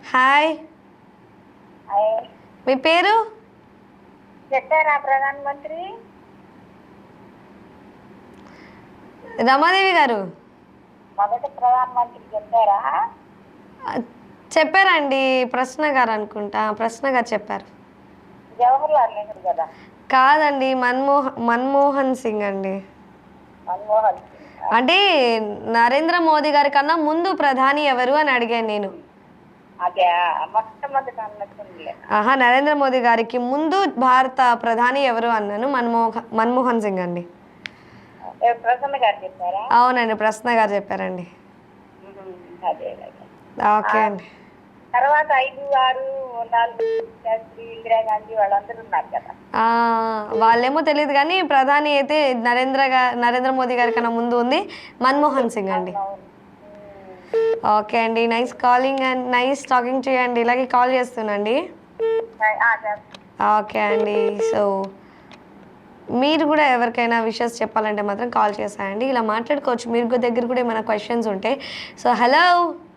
Hi, hi. మీ పేరు? చెప్పారా ప్రధానమంత్రి? రమాదేవి గారు మొదటి ప్రధానమంత్రి చెప్పారా? ఆ, చెప్పారండి. ప్రశ్న గారు అనుకుంటా, ప్రశ్న గారు చెప్పారు. జవహర్లాల్ నెహ్రూ కదా? కాదండి, మన్మోహన్ సింగ్ అండి. మన్మోహన్ సింగ్. అంటే నరేంద్ర మోదీ గారి కన్నా ముందు ప్రధాని ఎవరు అని అడిగాను నేను. అదే మొట్టమొదటి అన్నట్టుందిలే. ఆహా, నరేంద్ర మోదీ గారికి ముందు భారత ప్రధాని ఎవరు అన్నాను. మన్మోహన్ సింగ్ అండి. ప్రసన్న గారు చెప్పారా? అవునండి, ప్రశ్న గారు చెప్పారండి. అదే అదే. ఓకే అండి. తర్వాత 5, 6, 4 శాస్త్రి, ఇందిరాగాంధీ వాళ్ళందరూ ఉన్నారు కదా? వాళ్ళేమో తెలియదు కానీ ప్రధాని అయితే నరేంద్ర మోదీ గారి కన్నా ముందు ఉంది మన్మోహన్ సింగ్ అండి. అవునవును. ఓకే అండి, nice calling and nice talking to you అండి. ఇలాగే కాల్ చేస్తున్నాండి. ఓకే అండి. సో మీరు కూడా ఎవరికైనా విషెస్ చెప్పాలంటే మాత్రం కాల్ చేసేయండి. ఇలా మాట్లాడుకోవచ్చు. మీరు దగ్గర కూడా ఏమైనా క్వశ్చన్స్ ఉంటే. So hello.